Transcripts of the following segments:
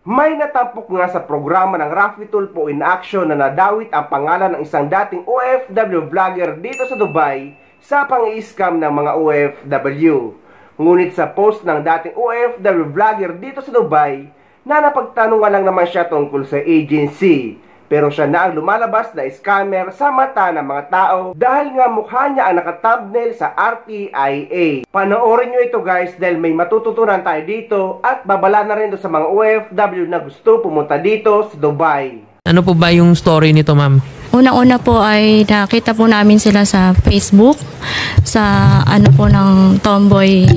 May natampok nga sa programa ng Raffy Tulfo in Action na nadawit ang pangalan ng isang dating OFW vlogger dito sa Dubai sa pang-i-scam ng mga OFW. Ngunit sa post ng dating OFW vlogger dito sa Dubai, na napagtanungan lang naman siya tungkol sa agency. Pero siya na ang lumalabas na scammer sa mata ng mga tao dahil nga mukha niya ang naka-thumbnail sa RTIA. Panoorin nyo ito guys dahil may matututunan tayo dito at babala na rin sa mga OFW na gusto pumunta dito sa Dubai. Ano po ba yung story nito, ma'am? Unang-una po ay nakita po namin sila sa Facebook, sa ano po ng Tomboy,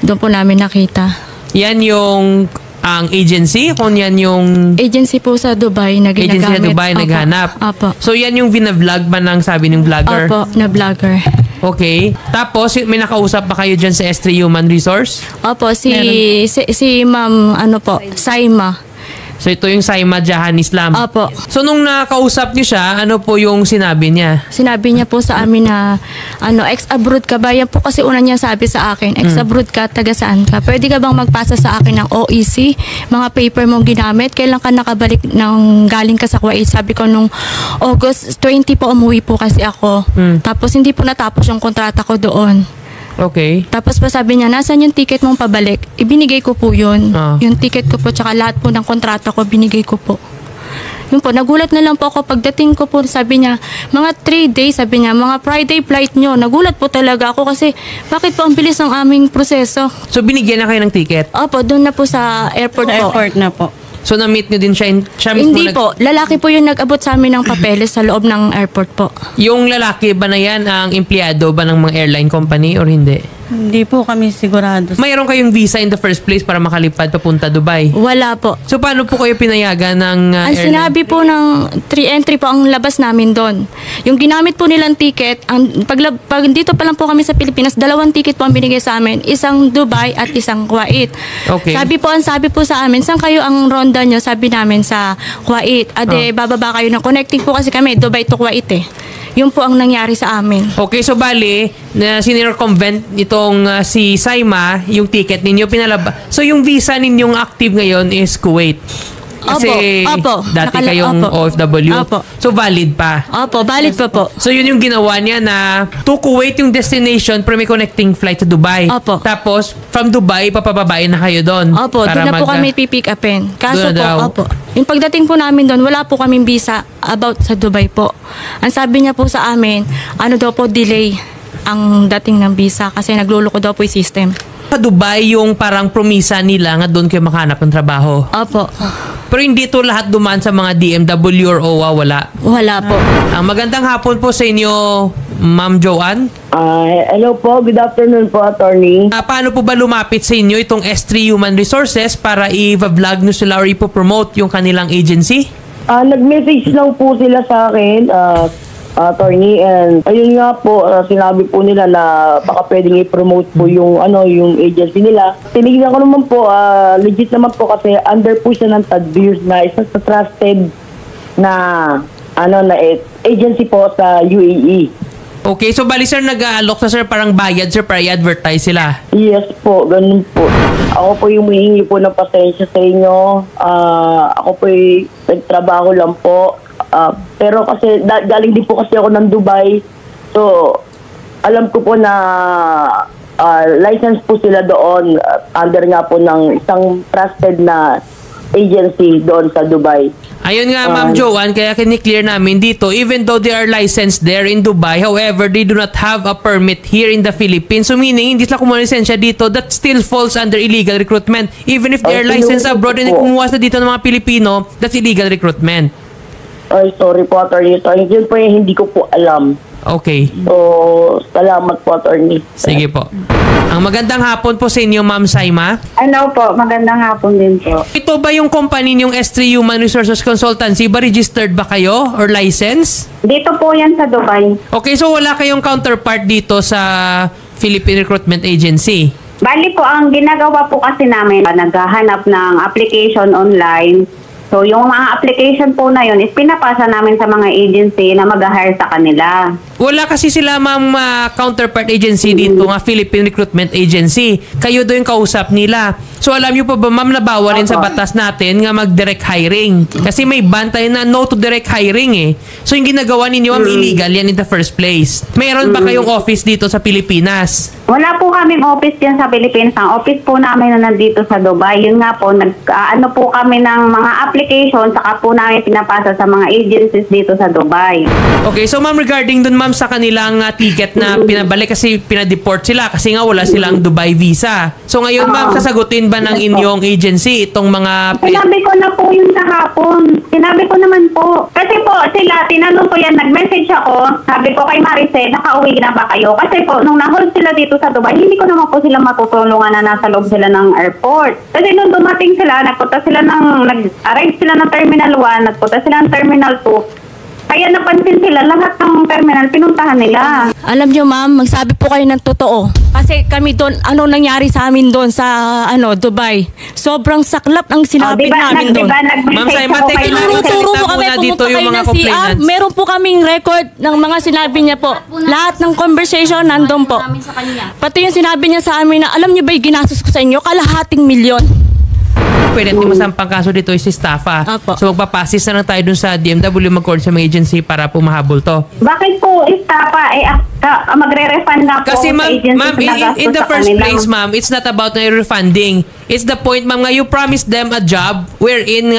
doon po namin nakita. Yan yung ang agency? Kung yan yung agency po sa Dubai na ginagamit. Agency sa Dubai naghanap? Opo. So yan yung vina-vlog ba ng sabi ng vlogger? Opo, na vlogger. Okay. Tapos may nakausap ba kayo dyan sa S3 Human Resource? Opo, si Ma'am, ano po, Saima. So ito yung Saima Jahan Islam. Opo. So nung nakausap niyo siya, ano po yung sinabi niya? Sinabi niya po sa amin na ex-abroad ka ba? Yan po kasi una niya sabi sa akin, ex-abroad ka, taga saan ka? Pwede ka bang magpasa sa akin ng OEC? Mga paper mong ginamit? Kailan ka nakabalik ng galing ka sa Kuwait? Sabi ko nung August 20 po umuwi po kasi ako. Tapos hindi po natapos yung kontrata ko doon. Okay. Tapos pa sabi niya, nasaan yung ticket mong pabalik? Ibinigay ko po yun. Yung ticket ko po, tsaka lahat po ng kontrata ko, binigay ko po. Yun po, nagulat na lang po ako. Pagdating ko po, sabi niya, mga 3 days, sabi niya, mga Friday flight nyo. Nagulat po talaga ako kasi bakit po ang bilis ng aming proseso? So binigyan na kayo ng ticket? Opo, doon na po sa airport po. Airport na po. So na-meet nyo din siya? Siya mismo Hindi po, lalaki po yung nag-abot sa amin ng papeles sa loob ng airport po. Yung lalaki ba na yan ang empleyado ba ng mga airline company or hindi? Hindi po kami sigurado. Mayroon kayong visa in the first place para makalipad papunta Dubai? Wala po. So paano po kayo pinayagan ng Ang airline? sinabi po ng 3 entry po ang labas namin doon. Yung ginamit po nilang ticket, pag dito pa lang po kami sa Pilipinas, 2 ticket po ang binigay sa amin. Isang Dubai at isang Kuwait. Okay. Sabi po sa amin, saan kayo ang ronda nyo? Sabi namin sa Kuwait. Ade, bababa kayo ng connecting po kasi kami, Dubai to Kuwait eh. Yun po ang nangyari sa amin. Okay, so bali, na sinircumvent itong si Saima, yung ticket ninyo pinalaba. So yung visa ninyong active ngayon is Kuwait. Kasi Opo. dati kayong OFW. Opo. So valid pa. Opo, valid pa po. So yun yung ginawa niya na to Kuwait yung destination pero may connecting flight to Dubai. Opo. Tapos from Dubai papababain na kayo doon. Opo, doon na po kami pipick upin. Kaso po, yung pagdating po namin doon, wala po kaming visa about sa Dubai po. Ang sabi niya po sa amin, ano daw po delay ang dating ng visa kasi nagluloko daw po yung system. Sa Dubai yung parang promisa nila nga doon kayo makahanap ng trabaho. Opo. Pero hindi to lahat dumaan sa mga DMW or OWA, wala. Wala po. Magandang hapon po sa inyo, Ma'am Joanne. Hello po, good afternoon po, attorney. Paano po ba lumapit sa inyo itong S3 Human Resources para i-vlog nyo sila or i-promote yung kanilang agency? Nag-message lang po sila sa akin, attorney, and ayun nga po, sinabi po nila na baka pwedeng i-promote po yung agency nila. Tinignan ko naman po, legit naman po kasi under po siya ng Tadbirs na isang trusted na agency po sa UAE. Okay, so bali sir, nag-aalok na sir parang bayad sir para i-advertise sila? Yes po, ganun po. Ako po yung humihingi po ng pasensya sa inyo. Ako po yung nagtrabaho lang po. Pero kasi galing din po kasi ako ng Dubai. So, alam ko po na license po sila doon under nga po ng isang trusted na agency doon sa Dubai. Ayun nga, Ma'am Joanne, kaya kini-clear namin dito, even though they are licensed there in Dubai, however, they do not have a permit here in the Philippines. So meaning, hindi sila kumuha lisensya dito, that still falls under illegal recruitment. Even if they are licensed abroad and kumuha sa dito ng mga Pilipino, that's illegal recruitment. Ay, sorry po, attorney. So, yun po yung hindi ko po alam. Okay. So, salamat po, attorney. Sige po. Ang magandang hapon po sa inyo, Ma'am Saima. Ano po, magandang hapon din po. Ito ba yung company niyong S3 Human Resources Consultancy? Ba registered ba kayo or license? Dito po yan sa Dubai. Okay, so wala kayong counterpart dito sa Philippine Recruitment Agency? Bali po, ang ginagawa po kasi namin, naghahanap ng application online. So, yung mga application po na yun is pinapasa namin sa mga agency na mag-hire sa kanila. Wala kasi sila ma'am counterpart agency dito nga Philippine Recruitment Agency. Kayo doon yung kausap nila. So alam niyo pa ba ma'am na bawal rin sa batas natin nga mag-direct hiring. Kasi may ban tayo na no to direct hiring eh. So yung ginagawa ninyo ma'am illegal yan in the first place. Mayroon ba kayong office dito sa Pilipinas? Wala po kaming office yan sa Pilipinas. Ang office po namin na nandito sa Dubai. Yun nga po, ano po kami ng mga application, saka po namin pinapasa sa mga agencies dito sa Dubai. Okay, so ma'am regarding dun ma'am sa kanilang ticket na pinabalik kasi pinadeport sila kasi nga wala silang Dubai visa. So ngayon ma'am, sasagutin ba ng inyong agency itong mga... Sinabi ko na po yun kahapon. Sinabi ko naman po. Kasi po sila, tinanong ko yan, nag-message ako. Sabi ko kay Maricel, nakauwi na ba kayo? Kasi po, nung na-hold sila dito sa Dubai, hindi ko naman po sila matutulungan na nasa loob sila ng airport. Kasi nung dumating sila, nag-arrive sila ng Terminal 1, nagpunta sila ng Terminal 2. Kaya napansin sila, lahat ng terminal, pinuntahan nila. Alam nyo ma'am, magsabi po kayo ng totoo. Kasi kami doon, ano nangyari sa amin doon sa Dubai. Sobrang saklap ang sinabi namin doon. Ma'am Saima, take Tinuturo mo kami, dito pumunta yung kayo mga ng CR. complainants. Meron po kaming record ng mga sinabi niya po. Lahat ng conversation nandun po. Pati yung sinabi niya sa amin na, alam niyo ba yung ginastos ko sa inyo? Kalahating milyon. Pwede natin masampang kaso dito is si Staffa. Apo. So magpapasis na lang tayo dun sa DMW mag-court sa mga agency para po mahabol to. Bakit po Staffa magre-refund na po Kasi sa agency ma'am, in the first place ma'am, it's not about na refunding. It's the point ma'am nga you promised them a job wherein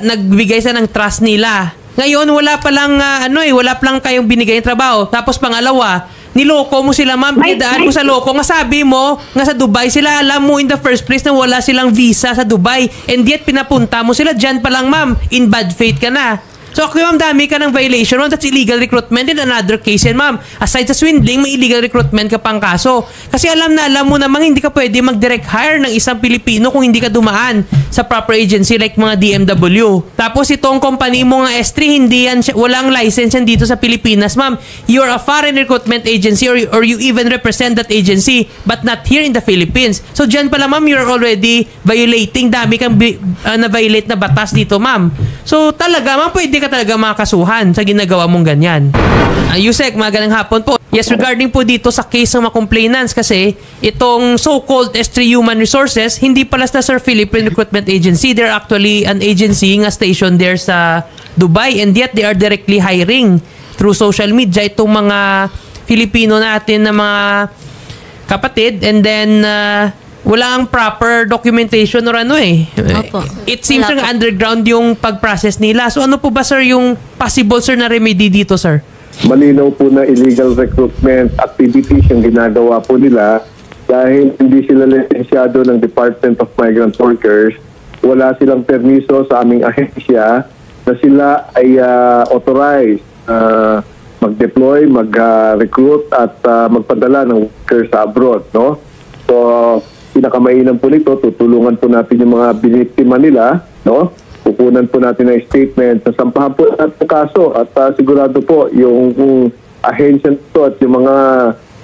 nagbigay sa ng trust nila. Ngayon wala pa lang wala pa lang kayong binigay ng trabaho. Tapos pangalawa, niloko mo sila ma'am, kidaan mo sa loko. Nga sabi mo, nga sa Dubai sila, alam mo in the first place na wala silang visa sa Dubai. And yet, pinapunta mo sila. Dyan pa lang ma'am, in bad faith ka na. So, okay ma'am, dami ka ng violation. Ma'am, that's illegal recruitment in another case yan ma'am. Aside sa swindling, may illegal recruitment ka pang kaso. Kasi alam mo namang hindi ka pwede mag-direct hire ng isang Pilipino kung hindi ka dumaan sa proper agency like mga DMW. Tapos itong company mo nga S3, walang license yan dito sa Pilipinas ma'am. You're a foreign recruitment agency or you even represent that agency but not here in the Philippines. So dyan pala ma'am, you're already violating. Dami kang na-violate na batas dito ma'am. So talaga ma'am, pwede ka talaga makasuhan sa ginagawa mong ganyan. Yusek, magandang hapon po. Yes, regarding po dito sa case ng mga complainants kasi itong so-called S3 Human Resources, hindi pala sa Sir Philippine Recruitment Agency. They're actually an agency nga station there sa Dubai and yet they are directly hiring through social media itong mga Filipino natin na mga kapatid and then wala ang proper documentation or Opo. It seems Wala like po. underground yung pag-process nila. So ano po ba sir yung possible sir na remedy dito sir? Malinaw po na illegal recruitment activities yung ginagawa po nila dahil hindi sila lisensyado ng Department of Migrant Workers. Wala silang permiso sa aming ahensya na sila ay authorized mag-deploy, mag-recruit at magpadala ng workers sa abroad. No? So, pinakamainam po nito, tutulungan po natin yung mga biniktima nila, no? Kukunan po natin ng statement, sasampahan po natin ang kaso at sigurado po yung ahensya nito at yung mga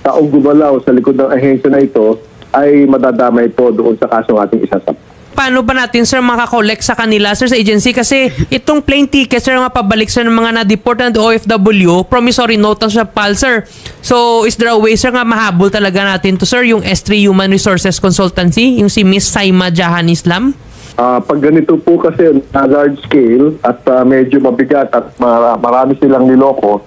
taong gumalaw sa likod ng ahensya na ito ay madadamay po doon sa kasong ating isasampa. Paano ba natin sir makakollect sa kanila sir sa agency kasi itong plane ticket sir nga pabalik sir ng mga na-deport na OFW promissory note sa PAL sir. So is there a way sir nga mahabol talaga natin to sir yung S3 Human Resources Consultancy yung si Miss Saima Jahan Islam? Pag ganito po kasi na large scale at medyo mabigat at marami silang niloko,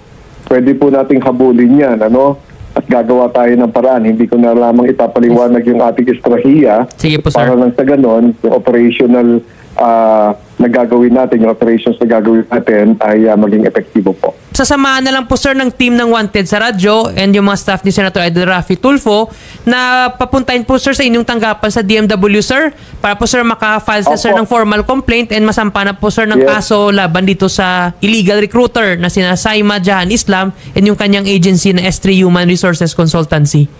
pwede po nating habulin yan, ano? At gagawa tayo ng paraan. Hindi ko na lamang ipapaliwanag yung ating estrahiya. Sige po, sir. Para lang sa ganon, yung operational na gagawin natin, yung operations na gagawin natin ay maging epektibo po. Sasamahan na lang po sir ng team ng Wanted sa radyo and yung mga staff ni Senator Idol Rafi Tulfo na papuntahin po sir sa inyong tanggapan sa DMW sir para po sir maka-file sa sir ng formal complaint and masampa na po sir ng kaso laban dito sa illegal recruiter na sina Saima Jahan Islam and yung kanyang agency na S3 Human Resources Consultancy.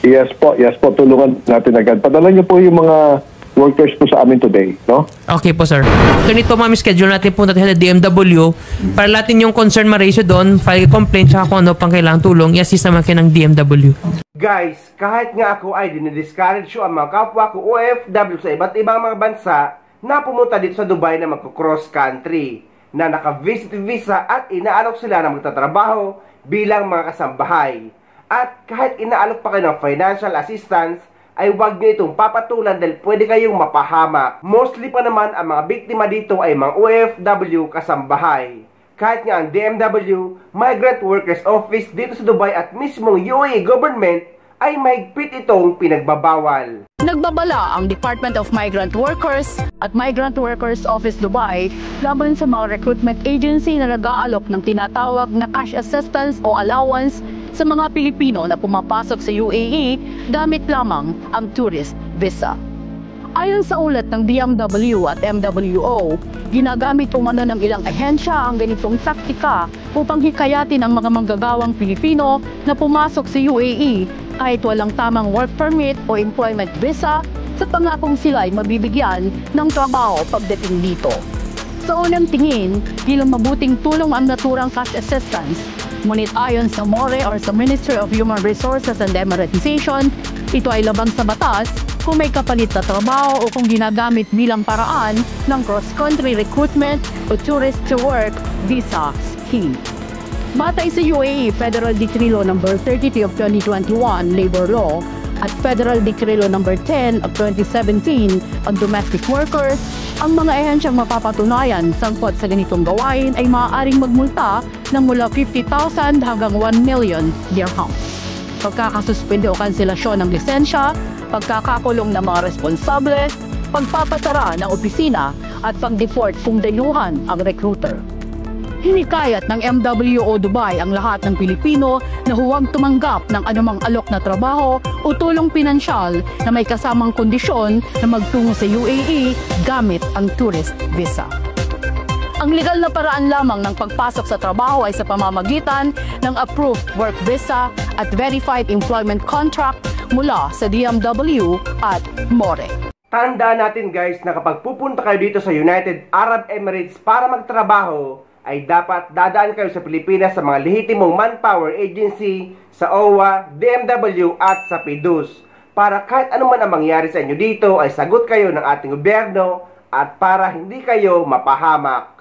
Yes po, tulungan natin agad. Padala niyo po yung mga workers po sa amin today, no? Okay po, sir. Ganito, ma'am, schedule natin po natin sa DMW para natin yung concern ma-ratio doon, file complaint, saka kung ano pang kailangang tulong, i-assist naman kayo ng DMW. Guys, kahit nga ako ay dinidiscourage ang mga kapwa ko OFW sa iba't ibang mga bansa na pumunta dito sa Dubai na magko-cross country. na naka-visit visa at inaalok sila na magtatrabaho bilang mga kasambahay. At kahit inaalok pa kayo ng financial assistance, ay huwag nyo itong papatulan dahil pwede kayong mapahamak. Mostly pa naman ang mga biktima dito ay mga OFW kasambahay. Kahit nga ang DMW, Migrant Workers Office dito sa Dubai at mismong UAE government ay mahigpit itong pinagbabawal. Nagbabala ang Department of Migrant Workers at Migrant Workers Office Dubai laban sa mga recruitment agency na nag-aalok ng tinatawag na cash assistance o allowance sa mga Pilipino na pumapasok sa UAE gamit lamang ang tourist visa. Ayon sa ulat ng DMW at MWO, ginagamit umano ng ilang ahensya ang ganitong taktika upang hikayatin ang mga manggagawang Pilipino na pumasok sa UAE kahit walang tamang work permit o employment visa sa pangakong sila ay mabibigyan ng trabaho pagdating dito. Sa unang tingin, bilang mabuting tulong ang naturang cash assistance, ngunit ayon sa MORE or sa Ministry of Human Resources and Emiratization, ito ay labang sa batas kung may kapalit na trabaho o kung ginagamit bilang paraan ng cross-country recruitment o tourist-to-work visa scheme. Batay sa UAE Federal Decree Law No. 32 of 2021 Labor Law at Federal Decree Law No. 10 of 2017 on Domestic Workers, ang mga ehensyang mapapatunayan sangkot sa ganitong gawain ay maaaring magmulta ng mula 50,000 hanggang 1 million dirham. Pagkakasuspende o kanselasyon ng lisensya, pagkakakulong ng mga responsable, pagpapatara ng opisina at pag-deport kung dayuhan ang recruiter. Hinikayat ng MWO Dubai ang lahat ng Pilipino na huwag tumanggap ng anumang alok na trabaho o tulong pinansyal na may kasamang kondisyon na magtungo sa UAE gamit ang tourist visa. Ang legal na paraan lamang ng pagpasok sa trabaho ay sa pamamagitan ng approved work visa at verified employment contract mula sa DMW at MORE. Tandaan natin guys na kapag pupunta kayo dito sa United Arab Emirates para magtrabaho, ay dapat dadaan kayo sa Pilipinas sa mga lehitimong manpower agency, sa OWA, DMW at sa PIDUS. Para kahit anuman ang mangyari sa inyo dito ay sagot kayo ng ating gobyerno at para hindi kayo mapahamak.